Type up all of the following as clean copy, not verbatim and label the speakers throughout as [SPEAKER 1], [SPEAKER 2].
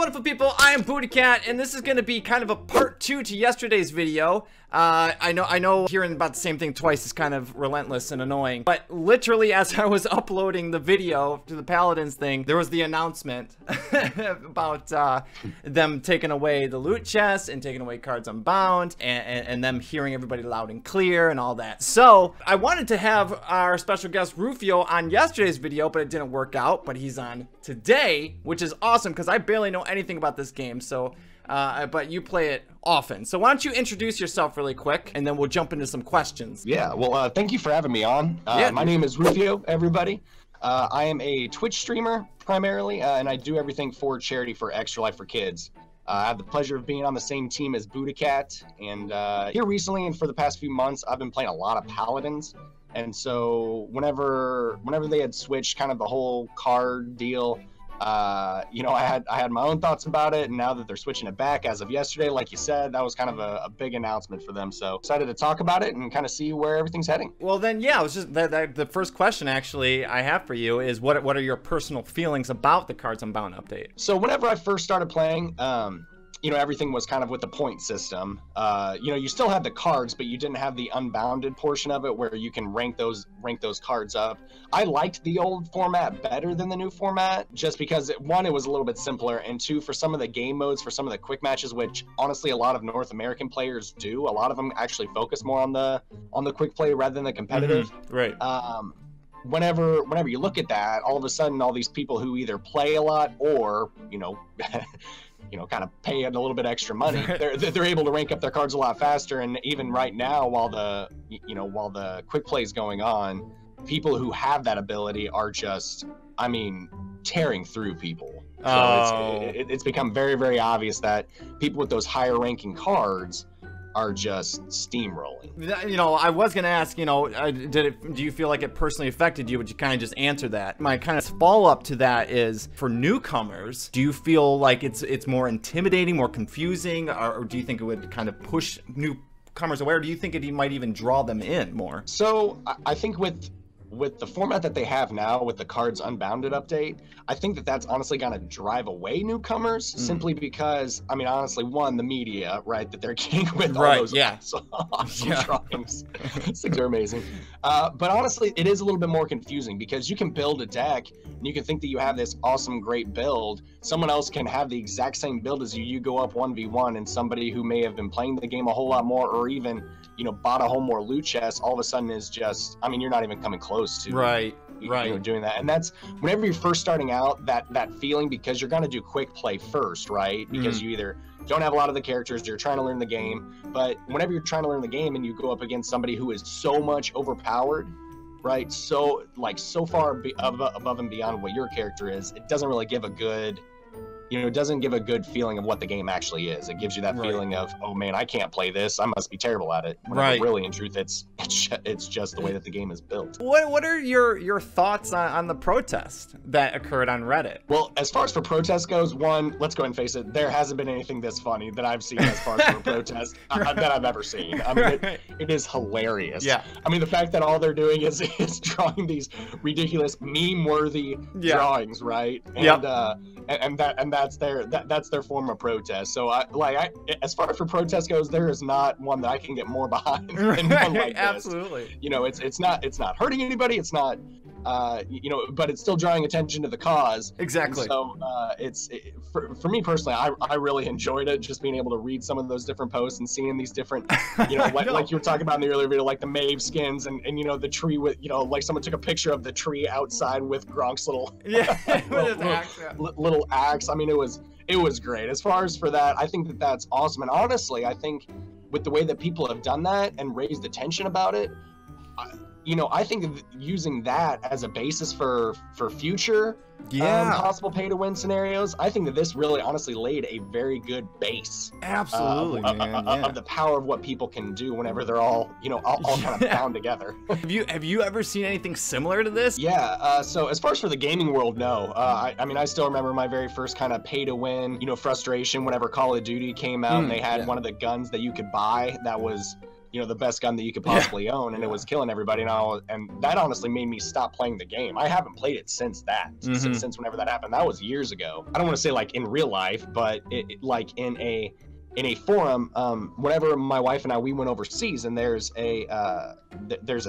[SPEAKER 1] wonderful people, I am BuddhaCat, and this is going to be kind of a part 2 to yesterday's video. I know hearing about the same thing twice is kind of relentless and annoying, but literally as I was uploading the video to the Paladins thing, there was the announcement about them taking away the loot chest and taking away Cards Unbound and them hearing everybody loud and clear and all that. So I wanted to have our special guest Rufio on yesterday's video, but it didn't work out, but he's on today, which is awesome because I barely know anything about this game. So but you play it often. So why don't you introduce yourself really quick, and then we'll jump into some questions.
[SPEAKER 2] Yeah, well, thank you for having me on. My name is Rufio, everybody. I am a Twitch streamer, primarily, and I do everything for charity for Extra Life for Kids. I have the pleasure of being on the same team as BuddhaCat, and here recently and for the past few months, I've been playing a lot of Paladins. And so whenever they had switched kind of the whole card deal, you know, I had my own thoughts about it, and now that they're switching it back as of yesterday, like you said, that was kind of a big announcement for them. So excited to talk about it and kind of see where everything's heading.
[SPEAKER 1] Well, then, yeah, it was just the first question actually I have for you is what are your personal feelings about the Cards Unbound update?
[SPEAKER 2] So whenever I first started playing, you know, everything was kind of with the point system. You know, you still had the cards, but you didn't have the unbounded portion of it where you can rank those cards up. I liked the old format better than the new format, just because one, it was a little bit simpler, and two, for some of the game modes, for some of the quick matches, which honestly a lot of North American players do. A lot of them actually focus more on the quick play rather than the competitive.
[SPEAKER 1] Right.
[SPEAKER 2] Whenever you look at that, all of a sudden, all these people who either play a lot or, you know, kind of pay a little bit extra money, they're able to rank up their cards a lot faster. And even right now, while the quick play is going on, people who have that ability are just, I mean, tearing through people. So it's become very, very obvious that people with those higher ranking cards are just steamrolling.
[SPEAKER 1] You know, I was gonna ask, you know, do you feel like it personally affected you? But you kind of just answered that. My kind of follow-up to that is, for newcomers, do you feel like it's more intimidating, more confusing, or do you think it would kind of push newcomers away, or do you think it might even draw them in more?
[SPEAKER 2] So I think with the format that they have now with the Cards Unbounded update, I think that that's honestly going to drive away newcomers, simply because, I mean, honestly, one, the media, right, that they're getting with all those awesome drawings. These things are amazing. But honestly, it is a little bit more confusing because you can build a deck and you can think that you have this awesome, great build. Someone else can have the exact same build as you. You go up 1v1, and somebody who may have been playing the game a whole lot more, or even, you know, bought a whole more loot chest, all of a sudden is just, I mean, you're not even coming close to you know, doing that. And that's whenever you're first starting out, that feeling, because you're going to do quick play first, right? Because you either don't have a lot of the characters, you're trying to learn the game, but whenever you're trying to learn the game and you go up against somebody who is so much overpowered, right, so far above and beyond what your character is, it doesn't really give a good, you know, it doesn't give a good feeling of what the game actually is. It gives you that feeling of, oh man, I can't play this, I must be terrible at it. Really, in truth, it's just the way that the game is built.
[SPEAKER 1] What are your thoughts on the protest that occurred on Reddit?
[SPEAKER 2] Well, as far as for protest goes, one, let's go ahead and face it, there hasn't been anything this funny that I've seen as far as for a protest that I've ever seen. I mean, it is hilarious. Yeah. I mean, the fact that all they're doing is drawing these ridiculous meme-worthy drawings, right? And that's their form of protest. So as far as for protest goes, there is not one that I can get more behind than one like this.
[SPEAKER 1] Absolutely.
[SPEAKER 2] You know, it's not hurting anybody. It's not you know, but it's still drawing attention to the cause.
[SPEAKER 1] Exactly.
[SPEAKER 2] And so for me personally, I really enjoyed it, just being able to read some of those different posts and seeing these different, you know, like you were talking about in the earlier video, like the Maeve skins and you know, the tree with, you know, like someone took a picture of the tree outside with Gronk's little little axe. I mean, it was great. As far as for that, I think that that's awesome. And honestly, I think with the way that people have done that and raised attention about it, you know, I think of using that as a basis for future possible pay-to-win scenarios. I think that this really honestly laid a very good base.
[SPEAKER 1] Absolutely,
[SPEAKER 2] of the power of what people can do whenever they're all, you know, all kind of bound together.
[SPEAKER 1] Have you ever seen anything similar to this?
[SPEAKER 2] Yeah, so as far as for the gaming world, no. I mean, I still remember my very first kind of pay-to-win, you know, frustration whenever Call of Duty came out and they had one of the guns that you could buy that was the best gun that you could possibly own, and it was killing everybody, and that honestly made me stop playing the game. I haven't played it since that, since whenever that happened. That was years ago. I don't want to say like in real life, but like in a forum, whenever my wife and we went overseas, and there's a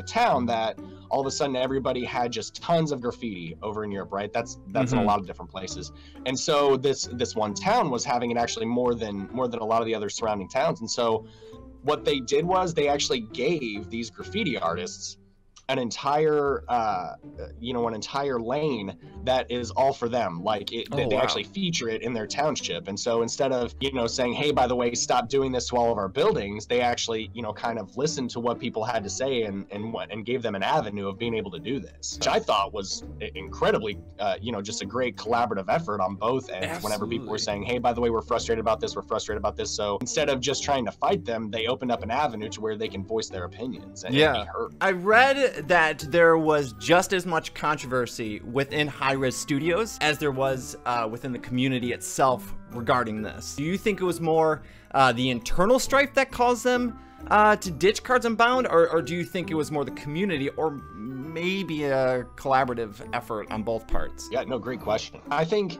[SPEAKER 2] town that all of a sudden everybody had just tons of graffiti over in Europe, right? That's in a lot of different places. And so this one town was having it actually more than a lot of the other surrounding towns. And so what they did was they actually gave these graffiti artists an entire an entire lane that is all for them. Like they actually feature it in their township. And so instead of saying, hey, by the way, stop doing this to all of our buildings, they actually kind of listened to what people had to say and gave them an avenue of being able to do this, which I thought was incredibly just a great collaborative effort on both ends. Absolutely. Whenever people were saying, hey, by the way, we're frustrated about this, so instead of just trying to fight them, they opened up an avenue to where they can voice their opinions and be heard.
[SPEAKER 1] I read that there was just as much controversy within HiRez Studios as there was within the community itself regarding this. Do you think it was more the internal strife that caused them to ditch Cards Unbound, or do you think it was more the community, or maybe a collaborative effort on both parts?
[SPEAKER 2] Yeah, no, great question. I think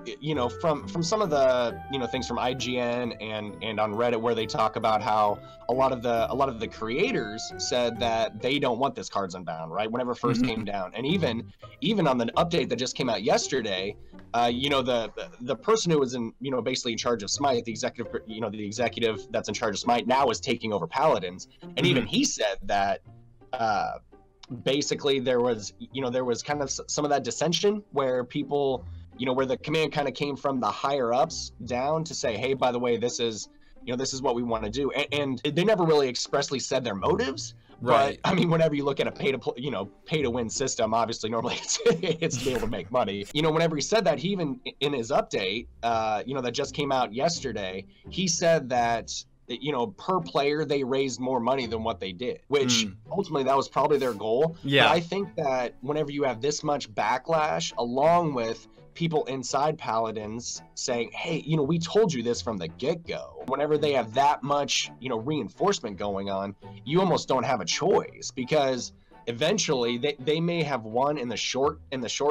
[SPEAKER 2] from some of the things from IGN and on Reddit, where they talk about how a lot of the creators said that they don't want this Cards Unbound, right? Whenever it first came down, and even on the update that just came out yesterday, the person who was in basically in charge of Smite, the executive that's in charge of Smite now is taking over Paladins, and even he said that basically there was kind of some of that dissension where people where the command kind of came from the higher ups down to say, hey, by the way, this is what we want to do, and they never really expressly said their motives. Right. But I mean, whenever you look at a pay to win system, obviously normally it's to be able to make money. Whenever he said that, he even in his update, that just came out yesterday, he said that per player they raised more money than what they did, which ultimately that was probably their goal. Yeah. But I think that whenever you have this much backlash, along with people inside Paladins saying, hey, we told you this from the get-go, whenever they have that much reinforcement going on, you almost don't have a choice, because eventually they may have won in the short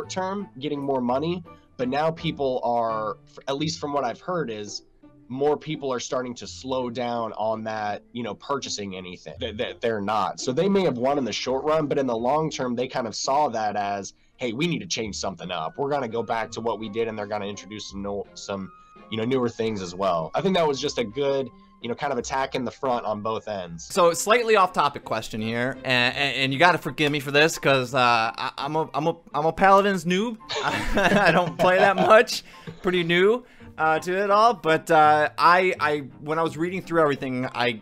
[SPEAKER 2] term getting more money, but now people are, at least from what I've heard, is more people are starting to slow down on that, purchasing anything that they're not. So they may have won in the short run, but in the long term, they kind of saw that as, hey, we need to change something up. We're going to go back to what we did, and they're going to introduce some newer things as well. I think that was just a good, kind of attack in the front on both ends.
[SPEAKER 1] So slightly off topic question here, and you got to forgive me for this, because I'm a Paladins noob. I don't play that much, pretty new to it all, but I when I was reading through everything, I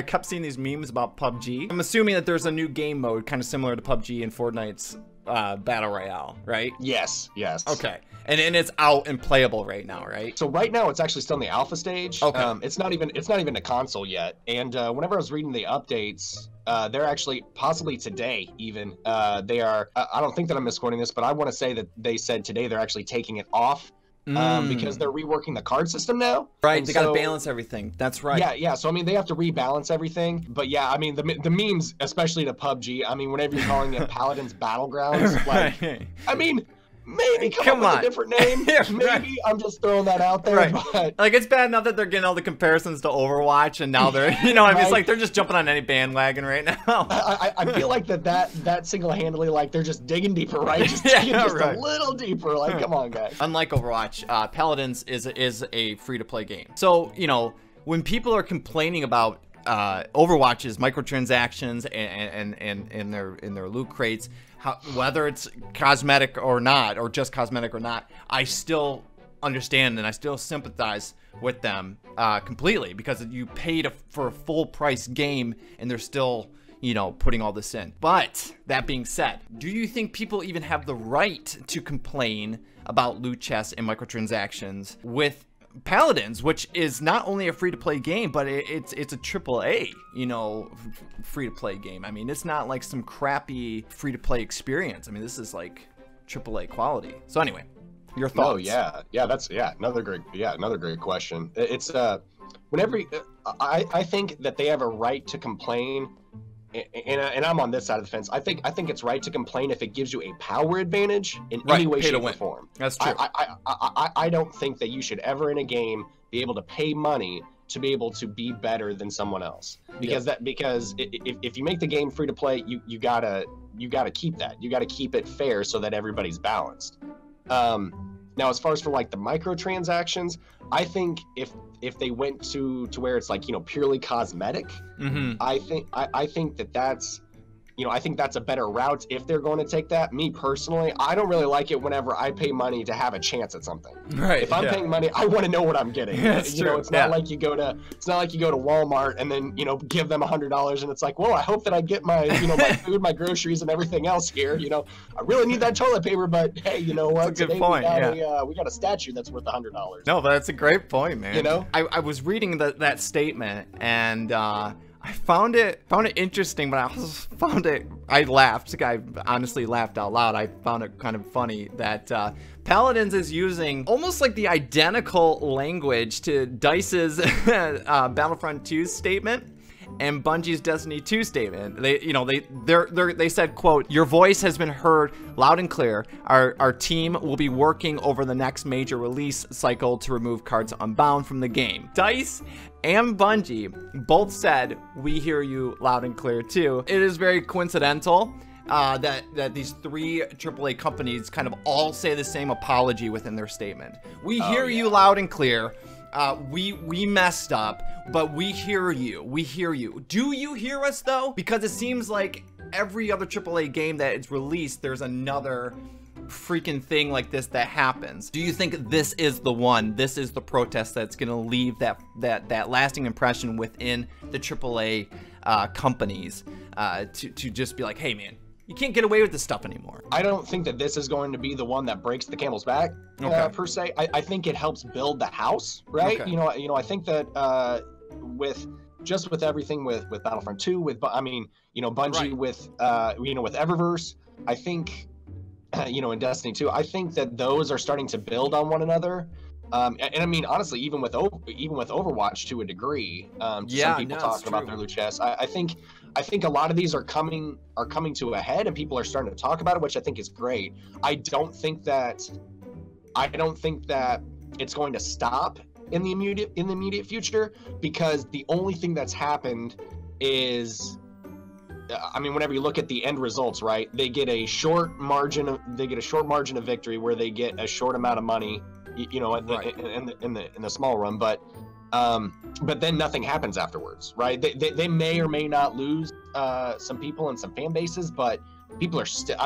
[SPEAKER 1] kept seeing these memes about PUBG. I'm assuming that there's a new game mode kind of similar to PUBG and Fortnite's Battle Royale, right?
[SPEAKER 2] Yes.
[SPEAKER 1] Okay. And it's out and playable right now, right?
[SPEAKER 2] So right now it's actually still in the alpha stage. Okay. It's not even a console yet. And whenever I was reading the updates, they're actually possibly today even. They are. I don't think that I'm misquoting this, but I want to say that they said today they're actually taking it off. Because they're reworking the card system now.
[SPEAKER 1] Right, and they got to balance everything. That's right.
[SPEAKER 2] Yeah. So, I mean, they have to rebalance everything. But, yeah, I mean, the memes, especially to PUBG, I mean, whenever you're calling it Paladins Battlegrounds, like, I mean, maybe come up with a different name. Maybe right. I'm just throwing that out there.
[SPEAKER 1] Right.
[SPEAKER 2] But
[SPEAKER 1] like, it's bad enough that they're getting all the comparisons to Overwatch, and now they're, I mean, it's like they're just jumping on any bandwagon right now.
[SPEAKER 2] I feel like that single-handedly, like, they're just digging deeper, right? Just digging a little deeper. Like, come on, guys.
[SPEAKER 1] Unlike Overwatch, Paladins is a free-to-play game. So, when people are complaining about Overwatch's microtransactions and in their loot crates, whether it's cosmetic or not, or just cosmetic or not, I still understand and I still sympathize with them completely, because you paid for a full price game and they're still putting all this in. But that being said, do you think people even have the right to complain about loot chests and microtransactions with Paladins, which is not only a free-to-play game, but it's a AAA, free-to-play game? I mean, it's not like some crappy free-to-play experience. I mean, this is like AAA quality. So anyway, your thoughts?
[SPEAKER 2] Oh yeah, that's another great question. It's whenever I think that they have a right to complain, and I'm on this side of the fence. I think it's right to complain if it gives you a power advantage in any way, shape, or form.
[SPEAKER 1] That's true.
[SPEAKER 2] I don't think that you should ever in a game be able to pay money to be able to be better than someone else, because if you make the game free to play, you gotta keep that. You gotta keep it fair so that everybody's balanced. Now, as far as for like the microtransactions, I think if they went to where it's like, you know, purely cosmetic, I think that's, you know, I think that's a better route if they're going to take that. Me personally, I don't really like it whenever I pay money to have a chance at something.
[SPEAKER 1] Right.
[SPEAKER 2] If I'm paying money, I want to know what I'm getting.
[SPEAKER 1] That's
[SPEAKER 2] you know,
[SPEAKER 1] true.
[SPEAKER 2] it's not like you go to Walmart and then, you know, give them $100 and it's like, well, I hope that I get my, you know, my food, my groceries, and everything else here. You know, I really need that toilet paper, but hey, you know what?
[SPEAKER 1] That's a good point.
[SPEAKER 2] We got a statue that's worth $100.
[SPEAKER 1] No, but that's a great point, man.
[SPEAKER 2] You know,
[SPEAKER 1] I was reading that statement and I found it interesting, but I also found I laughed. I honestly laughed out loud. I found it kind of funny that Paladins is using almost like the identical language to DICE's Battlefront 2 statement and Bungie's Destiny 2 statement. They said, quote, "Your voice has been heard loud and clear. Our team will be working over the next major release cycle to remove Cards Unbound from the game." DICE and Bungie both said, "We hear you loud and clear too." It is very coincidental that these three AAA companies kind of all say the same apology within their statement. We hear you loud and clear. We messed up, but we hear you. We hear you. Do you hear us though? Because it seems like every other AAA game that is released, there's another freaking thing like this that happens. Do you think this is the one? This is the protest that's gonna leave that lasting impression within the AAA companies to just be like, hey man, you can't get away with this stuff anymore.
[SPEAKER 2] I don't think that this is going to be the one that breaks the camel's back, per se. I think it helps build the house, right?
[SPEAKER 1] Okay.
[SPEAKER 2] You know, I think that with everything with Battlefront 2, Bungie with with Eververse, I think, in Destiny 2, I think that those are starting to build on one another. And I mean, honestly, even with Overwatch to a degree, some people talking about their loot chests. I think a lot of these are coming to a head, and people are starting to talk about it, which I think is great. I don't think that it's going to stop in the immediate future, because the only thing that's happened is, I mean, whenever you look at the end results, right? They get a short margin of victory where they get a short amount of money, in the small run, but then nothing happens afterwards, right? They may or may not lose some people and some fan bases, but people are still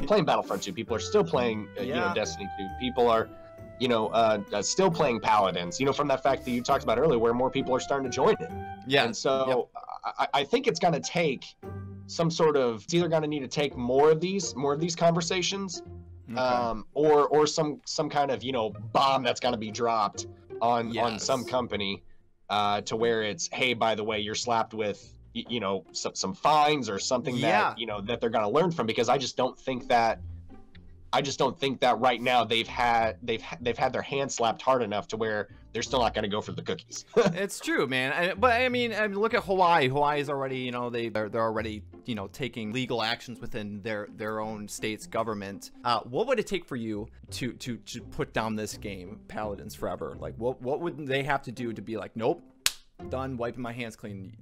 [SPEAKER 2] playing Battlefront 2. People are still playing Destiny 2. People are still playing Paladins, from that fact that you talked about earlier, where more people are starting to join it. Yeah. And so I think it's going to take some sort of, it's either going to need to take more of these conversations, or some kind of, bomb that's going to be dropped on some company, to where it's, hey, by the way, you're slapped with, some fines or something that, that they're going to learn from, because I just don't think that right now they've had their hand slapped hard enough to where they're still not going to go for the cookies. It's
[SPEAKER 1] true, man. But I mean, look at Hawaii. Hawaii is already, they're already, taking legal actions within their own state's government. What would it take for you to put down this game, Paladins Forever? Like, what would they have to do to be like, nope, done, wiping my hands clean?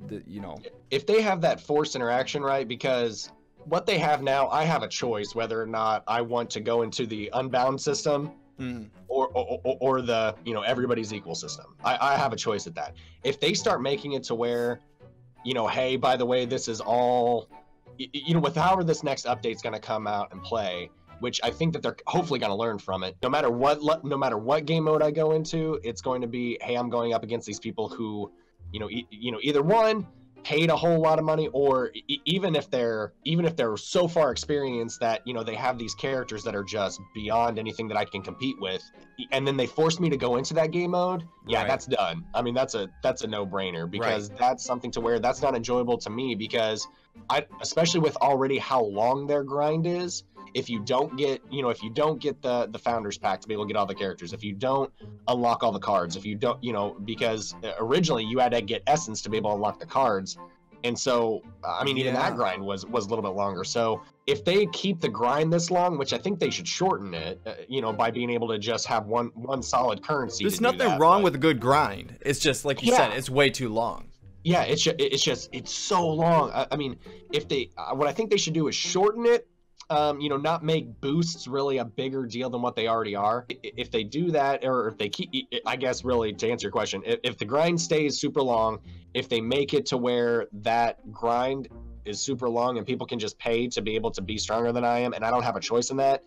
[SPEAKER 2] If they have that forced interaction, right? Because what they have now, I have a choice whether or not I want to go into the Unbound system or the, everybody's equal system. I have a choice at that. If they start making it to where, hey, by the way, this is all, with however this next update's going to come out and play, which I think that they're hopefully going to learn from it. No matter what game mode I go into, it's going to be, hey, I'm going up against these people who, either one, paid a whole lot of money, or even if they're so far experienced that they have these characters that are just beyond anything that I can compete with, and then they force me to go into that game mode, that's done. I mean, that's a no-brainer, because that's something to where that's not enjoyable to me, because especially with already how long their grind is, if you don't get, you know, if you don't get the founders pack to be able to get all the characters, if you don't unlock all the cards, if you don't, you know, because originally you had to get essence to be able to unlock the cards. And so, I mean, even that grind was a little bit longer. So if they keep the grind this long, which I think they should shorten it, you know, by being able to just have one solid currency.
[SPEAKER 1] There's nothing wrong with a good grind. It's just, like you said, it's way too long. Yeah,
[SPEAKER 2] it's so long. I mean, if they, what I think they should do is shorten it. You know, not make boosts really a bigger deal than what they already are. If they do that, or if they keep, I guess really to answer your question, if the grind stays super long, if they make it to where that grind is super long and people can just pay to be able to be stronger than I am, and I don't have a choice in that.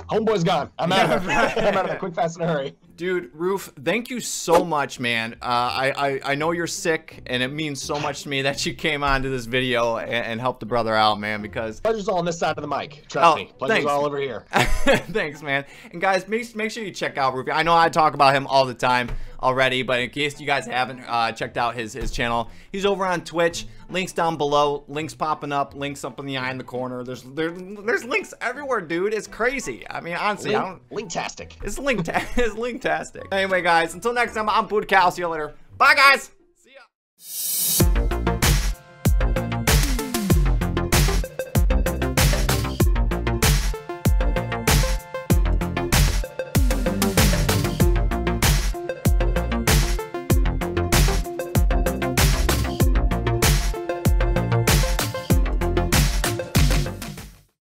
[SPEAKER 2] Homeboy's gone. I'm out of it. I'm out of it. Quick, fast, and hurry.
[SPEAKER 1] Dude, Roof, thank you so much, man. I know you're sick, and it means so much to me that you came on to this video and helped the brother out, man, because...
[SPEAKER 2] Pleasure's all on this side of the mic. Trust me. Pleasure's all over here.
[SPEAKER 1] Thanks, man. And guys, make sure you check out Roof. I know I talk about him all the time already, but in case you guys haven't checked out his channel, he's over on Twitch. Links down below, links popping up, links up in the eye in the corner. There's links everywhere, dude. It's crazy. I mean, honestly,
[SPEAKER 2] Linktastic.
[SPEAKER 1] It's linktastic. Anyway, guys, until next time, I'm BuddhaCat. I'll see you later. Bye, guys. See ya.